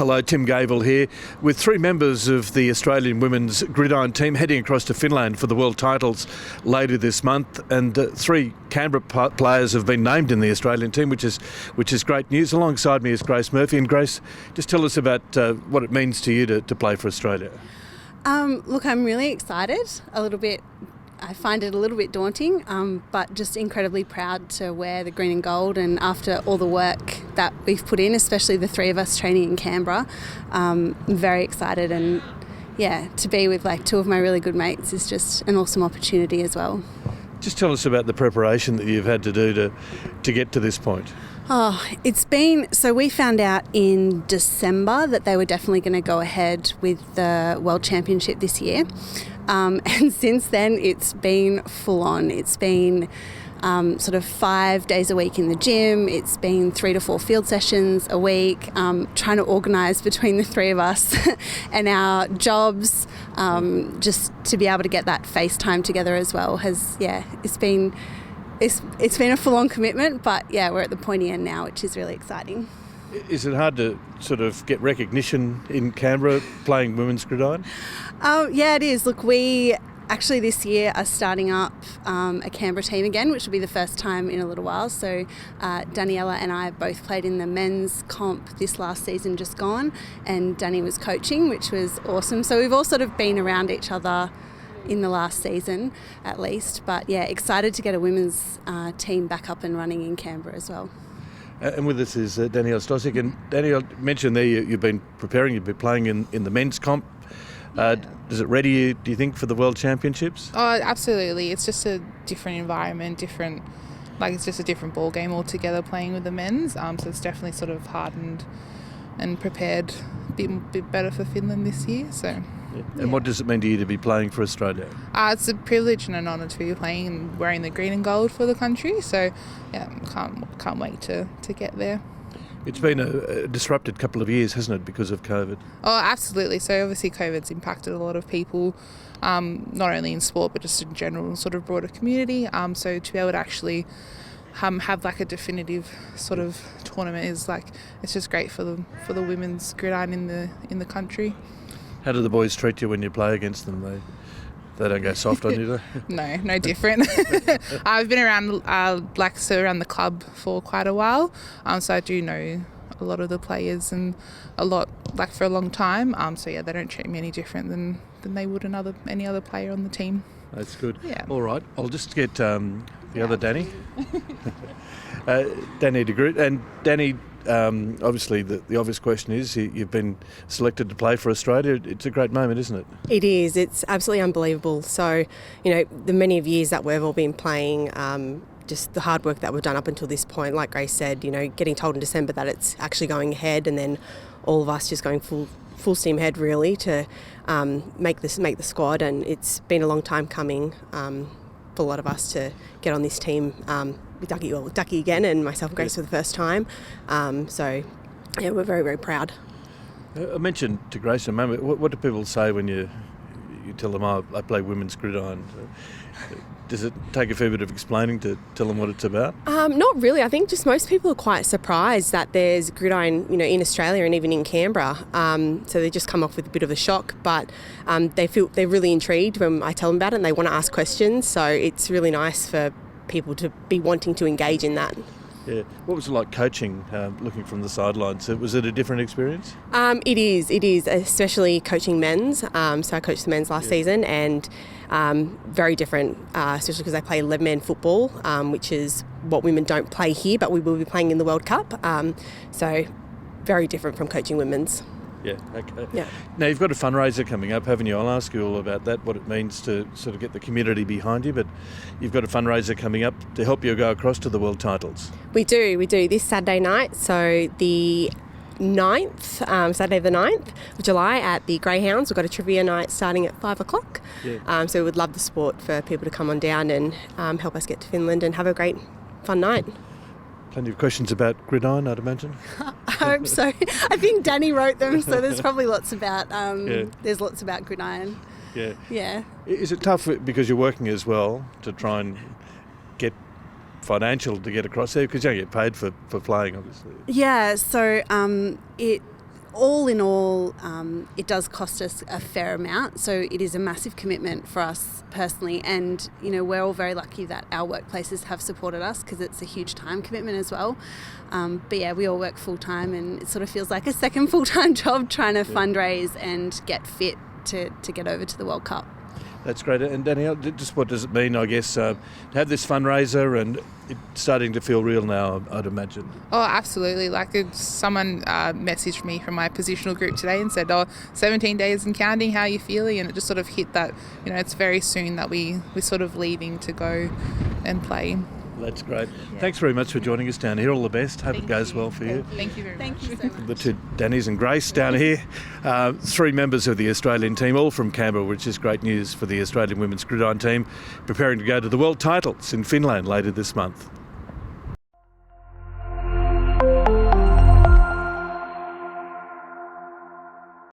Hello, Tim Gavel here with three members of the Australian women's Gridiron team heading across to Finland for the world titles later this month, and three Canberra players have been named in the Australian team, which is great news. Alongside me is Grace Murphy. And Grace, just tell us about what it means to you to play for Australia. Look, I'm really excited, I find it a little bit daunting, but just incredibly proud to wear the green and gold. And after all the work that we've put in, especially the three of us training in Canberra, I'm very excited. And to be with two of my really good mates is just an awesome opportunity as well. Just tell us about the preparation that you've had to do to get to this point. So we found out in December that they were definitely going to go ahead with the World Championship this year. And since then, it's been full on. It's been sort of 5 days a week in the gym. It's been 3 to 4 field sessions a week, trying to organise between the three of us and our jobs, just to be able to get that FaceTime together as well. It's been a full-on commitment, but we're at the pointy end now, which is really exciting. Is it hard to sort of get recognition in Canberra playing women's gridiron? Yeah, it is. Look, we actually this year are starting up a Canberra team again, which will be the first time in a little while. So Daniela and I both played in the men's comp this last season just gone, and Danny was coaching, which was awesome. So we've all sort of been around each other in the last season at least, but excited to get a women's team back up and running in Canberra as well. And with us is Danielle Stossick. And Danielle mentioned there you've been preparing, you've been playing in the men's comp. Does it ready you, do you think, for the World Championships? Oh, absolutely. It's just a different environment, it's just a different ball game altogether playing with the men's. So it's definitely sort of hardened and prepared a bit better for Finland this year. So. Yeah. And what does it mean to you to be playing for Australia? It's a privilege and an honour to be playing and wearing the green and gold for the country. So, can't wait to get there. It's been a disrupted couple of years, hasn't it, because of COVID? Oh, absolutely. So obviously COVID's impacted a lot of people, not only in sport but just in general, sort of broader community. So to be able to actually have a definitive sort of tournament is it's just great for the women's gridiron in the country. How do the boys treat you when you play against them? They don't go soft on you, do they? No different. I've been around around the club for quite a while, so I do know a lot of the players and a lot for a long time. So they don't treat me any different than they would any other player on the team. That's good. Yeah. All right, I'll just get the other Danny, Danny de Groot, and Danny. Obviously, the obvious question is you've been selected to play for Australia. It's a great moment, isn't it? It is. It's absolutely unbelievable. So, the many of years that we've all been playing, just the hard work that we've done up until this point, like Grace said, getting told in December that it's actually going ahead, and then all of us just going full steam ahead really to make the squad. And it's been a long time coming for a lot of us to get on this team. With Ducky again and myself and Grace for the first time. We're very, very proud. I mentioned to Grace a moment, what do people say when you tell them, I play women's gridiron? Does it take a fair bit of explaining to tell them what it's about? Not really. I think just most people are quite surprised that there's gridiron, in Australia and even in Canberra. So they just come off with a bit of a shock, but they're really intrigued when I tell them about it and they want to ask questions. So it's really nice for people to be wanting to engage in that. Yeah. What was it like coaching, looking from the sidelines? Was it a different experience? It is, especially coaching men's. So I coached the men's last season, and very different, especially because I play 11-man football, which is what women don't play here, but we will be playing in the World Cup. So very different from coaching women's. Yeah, okay. Yeah. Now, you've got a fundraiser coming up, haven't you? I'll ask you all about that, what it means to sort of get the community behind you, but you've got a fundraiser coming up to help you go across to the World Titles. We do. This Saturday night, so the 9th, Saturday the 9th of July at the Greyhounds. We've got a trivia night starting at 5 o'clock. Yeah. So we'd love the support for people to come on down and help us get to Finland and have a great, fun night. Plenty of questions about gridiron, I'd imagine. I hope so. I think Danny wrote them, so there's probably lots about there's lots about gridiron. Yeah. Yeah. Is it tough because you're working as well to try and get financial to get across there? Because you don't get paid for playing, obviously. Yeah, so all in all, it does cost us a fair amount. So it is a massive commitment for us personally. And, we're all very lucky that our workplaces have supported us because it's a huge time commitment as well. But yeah, we all work full time and it sort of feels like a second full-time job trying to fundraise and get fit to get over to the World Cup. That's great. And Danielle, just what does it mean, I guess, to have this fundraiser and it's starting to feel real now, I'd imagine? Oh, absolutely. Someone messaged me from my positional group today and said, 17 days and counting, how are you feeling? And it just sort of hit that, it's very soon that we're sort of leaving to go and play. That's great. Yeah. Thanks very much for joining us down here. All the best. Hope it goes well for you. Thank you very much. Thank you so much. The two Dannies and Grace down here. 3 members of the Australian team, all from Canberra, which is great news for the Australian women's gridiron team, preparing to go to the World Titles in Finland later this month.